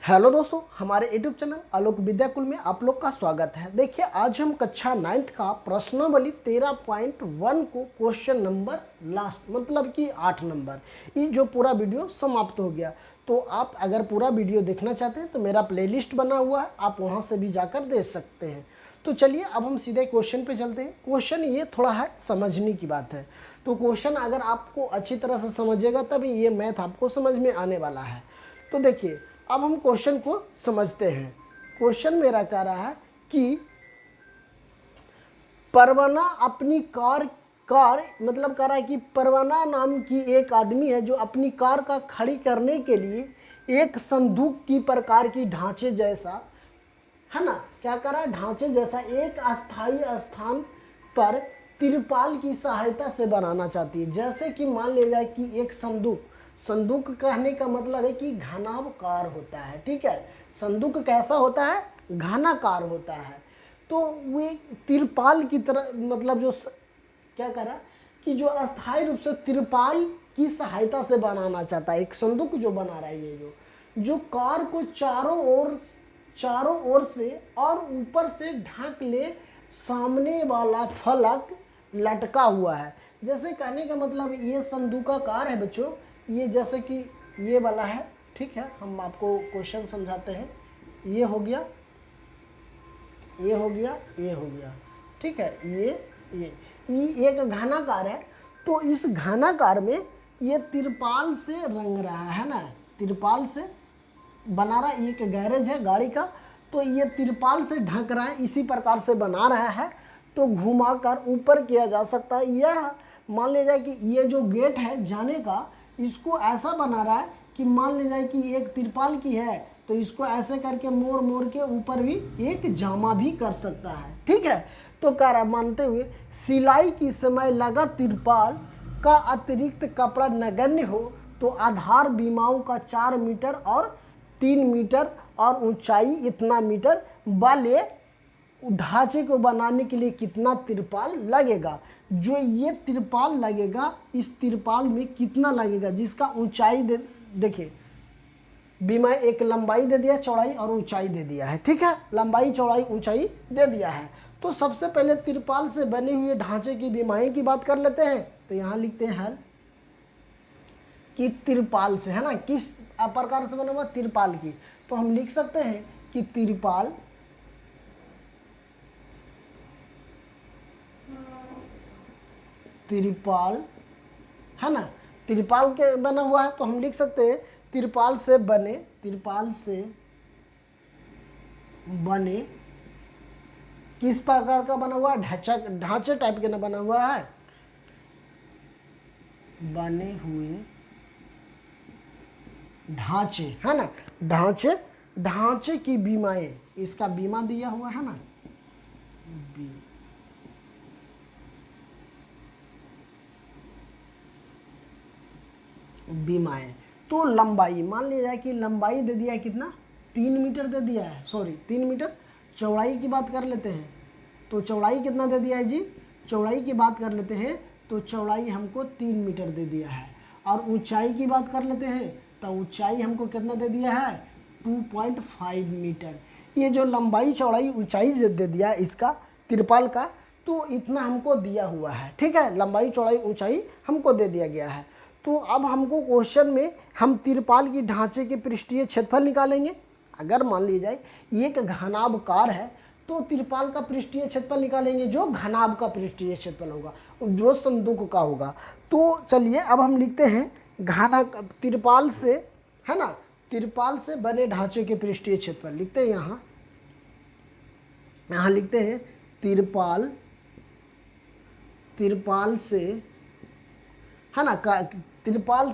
Hello दोस्तों, हमारे YouTube channel आलोक विद्याकुल में आप लोग का स्वागत है। देखिए, आज हम कक्षा 9th का प्रश्नावली 13.1 को क्वेश्चन नंबर लास्ट मतलब कि 8 नंबर ये जो पूरा वीडियो समाप्त हो गया। तो आप अगर पूरा वीडियो देखना चाहते हैं तो मेरा प्लेलिस्ट बना हुआ है, आप वहां से भी जाकर देख सकते हैं। तो चलिए अब हम सीधे क्वेश्चन पे चलते हैं। क्वेश्चन ये थोड़ा है समझने की बात है, तो क्वेश्चन अगर आपको अच्छी तरह से समझिएगा तभी ये मैथ आपको समझ में आने वाला है। तो देखिए, अब हम क्वेश्चन को समझते हैं। क्वेश्चन मेरा कह रहा है कि परवाना अपनी कार मतलब कह रहा है कि परवाना नाम की एक आदमी है जो अपनी कार का खड़ी करने के लिए एक संदूक की प्रकार की ढांचे जैसा, है ना, क्या कर रहा है, ढांचे जैसा एक अस्थाई स्थान पर तिरपाल की सहायता से बनाना चाहती है। जैसे कि मान लिया जाए कि एक संदूक कहने का मतलब है कि घनाकार होता है। ठीक है, संदूक कैसा होता है, घनाकार होता है। तो वे तिरपाल की तरह मतलब जो क्या करा कि जो अस्थायी रूप से तिरपाल की सहायता से बनाना चाहता है, एक संदूक जो बना रहा है ये जो कार को चारों ओर से और ऊपर से ढक ले, सामने वाला फलक लटका हुआ है। जैसे कहने का मतलब ये संदूकाकार है बच्चों, ये जैसे कि ये वाला है। ठीक है, हम आपको क्वेश्चन समझाते हैं। ये हो गया, ये हो गया, ये हो गया। ठीक है, ये एक घनाकार है। तो इस घनाकार में ये तिरपाल से रंग रहा है ना, तिरपाल से बना रहा है। ये एक गैरेज है गाड़ी का, तो ये तिरपाल से ढक रहा है, इसी प्रकार से बना रहा है। तो घुमाकर ऊपर किया जा सकता है। यह मान लिया जाए कि ये जो गेट है जाने का, इसको ऐसा बना रहा है कि मान लिया जाए कि एक तिरपाल की है तो इसको ऐसे करके मोड़ के ऊपर भी एक जामा भी कर सकता है। ठीक है, तो कह रहा मानते हुए सिलाई की समय लगा तिरपाल का अतिरिक्त कपड़ा नगण्य हो तो आधार बीमाओं का 4 मीटर और 3 मीटर और ऊंचाई इतना मीटर वाले ढांचे को बनाने के लिए कितना तिरपाल लगेगा। जो ये तिरपाल लगेगा, इस तिरपाल में कितना लगेगा, जिसका ऊंचाई देखिए बीमा एक लंबाई दे दिया, चौड़ाई और ऊंचाई दे दिया है। ठीक है, लंबाई चौड़ाई ऊंचाई दे दिया है। तो सबसे पहले तिरपाल से बने हुए ढांचे की बीमाएं की बात कर लेते हैं। तो यहाँ लिखते हैं कि तिरपाल से, है ना, किस प्रकार से बना हुआ, तिरपाल की। तो हम लिख सकते हैं कि तिरपाल है ना, तिरपाल के बना हुआ है। तो हम लिख सकते हैं तिरपाल से बने किस प्रकार का बना हुआ है, ढांचे टाइप के ना बना हुआ है, बने हुए ढांचे, है ना, ढांचे की बीमाएं, इसका बीमा दिया हुआ है ना, बीमाएं। तो लंबाई मान लिया जाए कि लंबाई दे दिया है कितना, 3 मीटर दे दिया है, सॉरी 3 मीटर। चौड़ाई की बात कर लेते हैं, तो चौड़ाई कितना दे दिया है जी, चौड़ाई की बात कर लेते हैं तो चौड़ाई हमको 3 मीटर दे दिया है। और ऊंचाई की बात कर लेते हैं तो ऊंचाई हमको कितना दे दिया है, 2.5 मीटर। ये जो लंबाई चौड़ाई ऊंचाई दे दिया है इसका तिरपाल का, तो इतना हमको दिया हुआ है। ठीक है, लंबाई चौड़ाई ऊंचाई हमको दे दिया गया है। तो अब हमको क्वेश्चन में हम तिरपाल की ढांचे के पृष्ठीय क्षेत्रफल निकालेंगे। अगर मान लीजिए जाए ये एक घनाभकार है तो तिरपाल का पृष्ठीय क्षेत्रफल निकालेंगे, जो घनाभ का पृष्ठीय क्षेत्रफल होगा, जो संदूक का होगा। तो चलिए अब हम लिखते हैं तिरपाल से, है ना, तिरपाल से बने ढांचे के पृष्ठीय क्षेत्रफल लिखते हैं। यहाँ लिखते हैं तिरपाल से, है ना, तिरपाल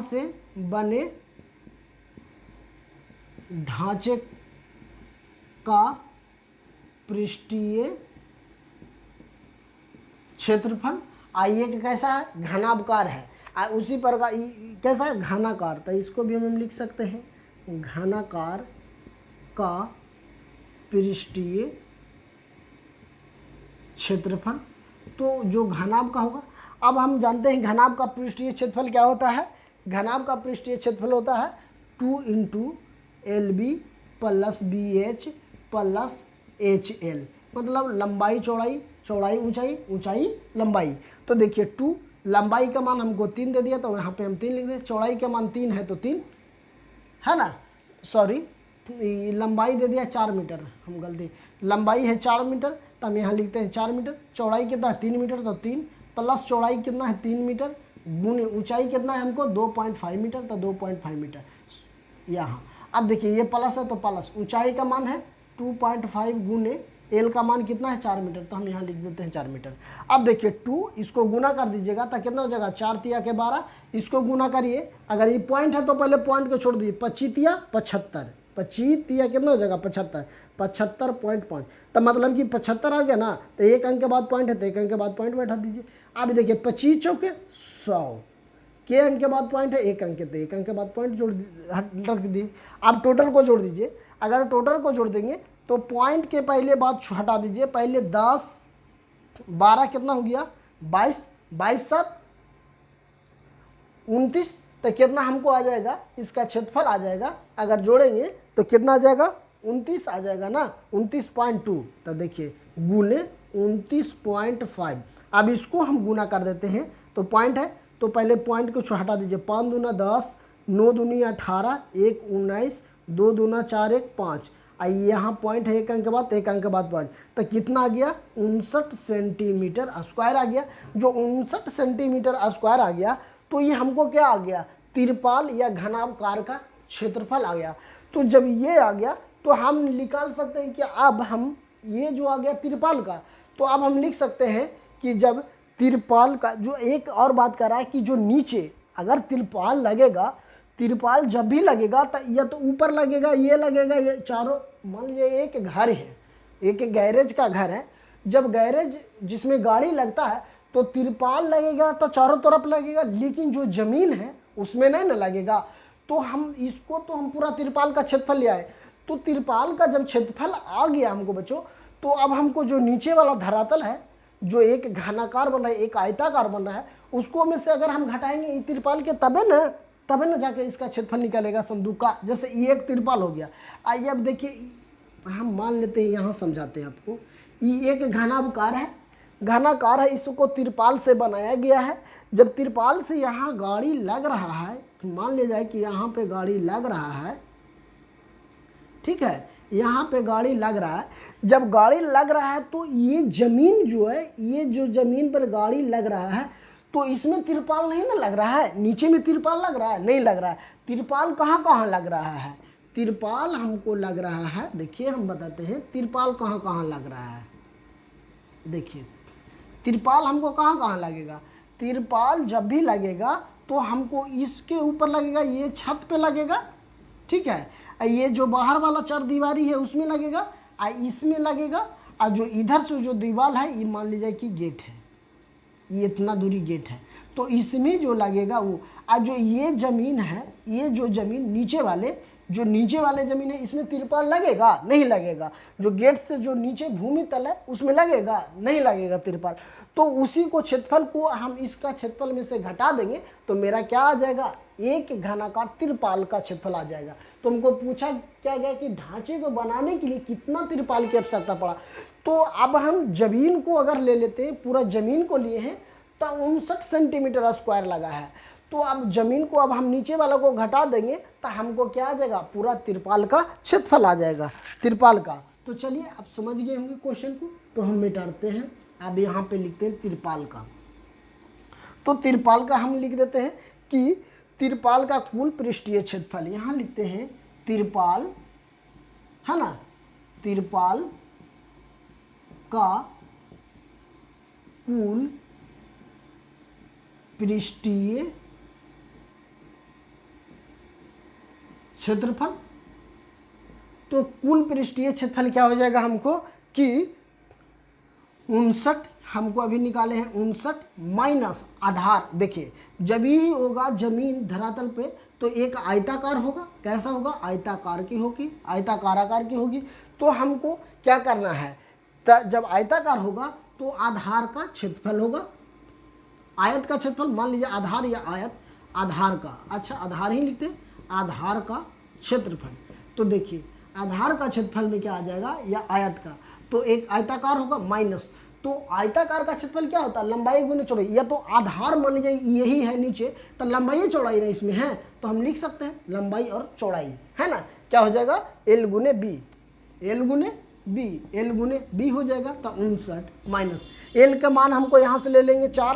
से बने ढांचे का पृष्ठीय क्षेत्रफल। आइए कि कैसा है, घनाभकार है, उसी प्रकार कैसा है, घनाकार। तो इसको भी हम लिख सकते हैं घनाकार का पृष्ठीय क्षेत्रफल। तो जो घनाभ का होगा, अब हम जानते हैं घनाभ का पृष्ठीय क्षेत्रफल क्या होता है। घनाभ का पृष्ठीय क्षेत्रफल होता है 2 into L B plus B H plus H L, मतलब लंबाई चौड़ाई, चौड़ाई ऊंचाई, ऊंचाई लंबाई। तो देखिए 2, लंबाई का मान हमको 3 दे दिया तो यहाँ पे हम 3 लिख दें, चौड़ाई का मान 3 है तो 3 है ना, सॉरी लंबाई दे दिया 4 मीटर, हम गलती, लंबाई है 4 मीटर तो हम यहाँ लिखते हैं 4 मीटर, चौड़ाई कितना है 3 मीटर तो 3 प्लस चौड़ाई कितना है 3 मीटर गुने ऊंचाई कितना है हमको 2.5 मीटर तो 2.5 मीटर यहाँ। अब देखिए ये प्लस है तो प्लस, ऊंचाई का मान है 2.5 गुने एल का मान कितना है 4 मीटर तो हम यहाँ लिख देते हैं 4 मीटर। अब देखिए 2 इसको गुना कर दीजिएगा तो कितना हो जाएगा 4 तिया के 12, इसको गुना करिए, अगर ये पॉइंट है तो पहले पॉइंट को छोड़ दीजिए, 25 तिया 75, 25 तिया कितना हो जाएगा 75, 75.5 तो मतलब कि 75 आ गया ना, तो एक अंक के बाद पॉइंट है तो एक अंक के बाद पॉइंट बैठा दीजिए। अब देखिए 25 चौके 100, के अंक के बाद पॉइंट है एक अंक, तो एक अंक के बाद पॉइंट जोड़ रख दीजिए। अब टोटल को जोड़ दीजिए, अगर टोटल को जोड़ देंगे तो पॉइंट के पहले बात हटा दीजिए, पहले 10 12 कितना हो गया 22, 22 7 29 तो कितना हमको आ जाएगा, इसका क्षेत्रफल आ जाएगा, अगर जोड़ेंगे तो कितना आ जाएगा 29 आ जाएगा ना, 29.2 तो देखिए गुने 29.5। अब इसको हम गुना कर देते हैं तो पॉइंट है तो पहले पॉइंट को हटा दीजिए, 5 दूना 10, 9 दूनी 18, 1 19, 2 दूना 4 1 5, यहाँ पॉइंट है एक अंक के बाद, एक अंक के बाद पॉइंट तो कितना आ गया 59 सेंटीमीटर स्क्वायर आ गया। जो 59 सेंटीमीटर स्क्वायर आ गया तो ये हमको क्या आ गया, तिरपाल या घनाकार का क्षेत्रफल आ गया। तो जब ये आ गया तो हम निकाल सकते हैं कि अब हम ये जो आ गया तिरपाल का, तो अब हम लिख सकते हैं कि जब तिरपाल का जो एक और बात कर रहा है कि जो नीचे अगर तिरपाल लगेगा, तिरपाल जब भी लगेगा तो या तो ऊपर लगेगा, ये लगेगा, ये चारों, मान लीजिए एक घर है, एक गैरेज का घर है, जब गैरेज जिसमें गाड़ी लगता है तो तिरपाल लगेगा तो चारों तरफ लगेगा, लेकिन जो ज़मीन है उसमें नहीं ना लगेगा। तो हम इसको तो हम पूरा तिरपाल का क्षेत्रफल ले आए, तो तिरपाल का जब क्षेत्रफल आ गया हमको बच्चों, तो अब हमको जो नीचे वाला धरातल है जो एक घनाकार बन रहा है, एक आयताकार बन रहा है, उसको में से अगर हम घटाएंगे तिरपाल के तबे ना जाके इसका क्षेत्रफल निकलेगा संदूक का। जैसे ये एक तिरपाल हो गया, आइए अब देखिए हम मान लेते हैं, यहाँ समझाते हैं आपको, ये एक घनाकार है, घनाकार है, इसको तिरपाल से बनाया गया है। जब तिरपाल से यहाँ गाड़ी लग रहा है, मान लिया जाए कि यहाँ पे गाड़ी लग रहा है, ठीक है, यहाँ पे गाड़ी लग रहा है, जब गाड़ी लग रहा है तो ये ज़मीन जो है, ये जो ज़मीन पर गाड़ी लग रहा है तो इसमें तिरपाल नहीं ना लग रहा है, नीचे में तिरपाल लग रहा है, नहीं लग रहा है। तिरपाल कहाँ कहाँ लग रहा है, तिरपाल हमको लग रहा है, देखिए हम बताते हैं तिरपाल कहाँ कहाँ लग रहा है। देखिए तिरपाल हमको कहाँ कहाँ लगेगा, तिरपाल जब भी लगेगा तो हमको इसके ऊपर लगेगा, ये छत पे लगेगा, ठीक है, ये जो बाहर वाला चार दीवारी है उसमें लगेगा, इसमें लगेगा, और जो इधर से जो दीवार है ये मान लीजिए कि गेट है, ये इतना दूरी गेट है, तो इसमें जो लगेगा वो, और जो ये ज़मीन है, ये जो ज़मीन नीचे वाले ज़मीन है, इसमें तिरपाल लगेगा नहीं लगेगा, जो गेट से जो नीचे भूमि तल है उसमें लगेगा नहीं लगेगा तिरपाल। तो उसी को क्षेत्रफल को हम इसका क्षेत्रफल में से घटा देंगे तो मेरा क्या आ जाएगा, एक घनाकार तिरपाल का क्षेत्रफल आ जाएगा। तो हमको पूछा क्या गया कि ढांचे को बनाने के लिए कितना तिरपाल की आवश्यकता पड़ा, तो अब हम ज़मीन को अगर ले लेते हैं, पूरा ज़मीन को लिए हैं तो 59 सेंटीमीटर स्क्वायर लगा है, तो अब ज़मीन को अब हम नीचे वाला को घटा देंगे तो हमको क्या आ जाएगा, पूरा तिरपाल का क्षेत्रफल आ जाएगा तिरपाल का। तो चलिए अब समझ गए होंगे क्वेश्चन को, तो हम मिटाते हैं, अब यहाँ पे लिखते हैं तिरपाल का। तो तिरपाल का हम लिख देते हैं कि तिरपाल का कुल पृष्ठीय क्षेत्रफल, यहाँ लिखते हैं तिरपाल, है ना, तिरपाल का कुल पृष्ठीय क्षेत्रफल। तो कुल पृष्ठीय क्षेत्रफल क्या हो जाएगा हमको कि 59, हमको अभी निकाले हैं 59 माइनस आधार। देखिए जब ही होगा जमीन धरातल पे तो एक आयताकार होगा, कैसा होगा, आयताकार की होगी, आयताकार आकार की होगी। तो हमको क्या करना है, जब आयताकार होगा तो आधार का क्षेत्रफल होगा, आयत का क्षेत्रफल, मान लीजिए आधार या आयत, आधार का, अच्छा आधार ही लिखते हैं, आधार का क्षेत्रफल। तो देखिए आधार का क्षेत्रफल में क्या आ जाएगा, या आयत का, तो एक आयताकार होगा माइनस, तो आयताकार का क्षेत्रफल क्या होता है, लंबाई गुने चौड़ाई, या तो आधार मान लीजिए यही है नीचे, तो लंबाई चौड़ाई ना इसमें है, तो हम लिख सकते हैं लंबाई और चौड़ाई, है ना, क्या हो जाएगा एल गुने बी, एल गुने बी, एल गुने बी हो जाएगा, तो 59 माइनस एल का मान हमको यहाँ से ले लेंगे 4,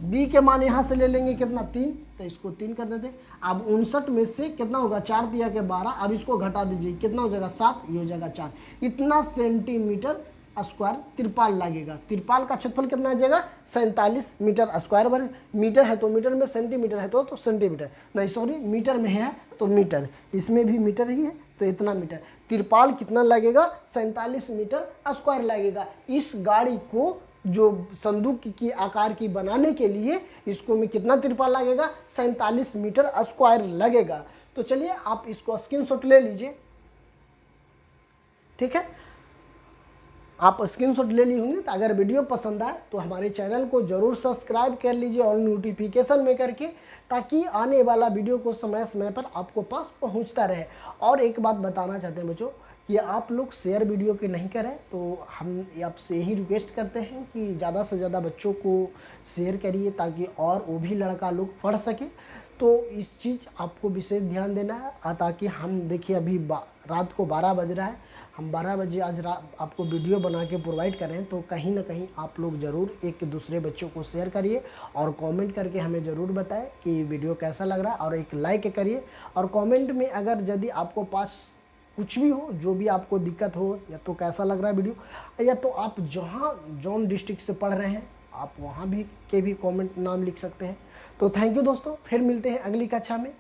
बी के मान यहाँ से ले लेंगे कितना 3, तो इसको 3 कर देते। अब 59 में से कितना होगा, 4 दिया के 12, अब इसको घटा दीजिए कितना हो जाएगा 7, ये हो जाएगा 4। इतना सेंटीमीटर स्क्वायर तिरपाल लगेगा। तिरपाल का क्षेत्रफल कितना आ जाएगा 47 मीटर स्क्वायर बने, मीटर है तो मीटर में, सेंटीमीटर है तो सेंटीमीटर, नहीं सॉरी मीटर में है तो मीटर, इसमें भी मीटर ही है तो इतना मीटर। तिरपाल कितना लगेगा 47 मीटर स्क्वायर लगेगा। इस गाड़ी को जो संदूक की आकार की बनाने के लिए इसको में कितना तिरपाल लगेगा 47 मीटर स्क्वायर लगेगा। तो चलिए आप इसको स्क्रीनशॉट ले लीजिए, ठीक है, आप स्क्रीनशॉट ले ली होंगे। तो अगर वीडियो पसंद आए तो हमारे चैनल को जरूर सब्सक्राइब कर लीजिए और नोटिफिकेशन में करके, ताकि आने वाला वीडियो को समय समय पर आपको पास पहुंचता रहे। और एक बात बताना चाहते हैं बच्चों कि आप लोग शेयर वीडियो के नहीं करें, तो हम आपसे यही रिक्वेस्ट करते हैं कि ज़्यादा से ज़्यादा बच्चों को शेयर करिए, ताकि और वो भी लड़का लोग पढ़ सके। तो इस चीज़ आपको विशेष ध्यान देना है, ताकि हम देखिए अभी रात को 12 बज रहा है, हम 12 बजे आज आपको वीडियो बना के प्रोवाइड करें, तो कहीं ना कहीं आप लोग ज़रूर एक दूसरे बच्चों को शेयर करिए और कमेंट करके हमें ज़रूर बताएं कि वीडियो कैसा लग रहा है, और एक लाइक करिए। और कमेंट में अगर यदि आपको पास कुछ भी हो, जो भी आपको दिक्कत हो, या तो कैसा लग रहा है वीडियो, या तो आप जहाँ जौन डिस्ट्रिक्ट से पढ़ रहे हैं आप वहाँ भी के भी कमेंट नाम लिख सकते हैं। तो थैंक यू दोस्तों, फिर मिलते हैं अगली कक्षा में।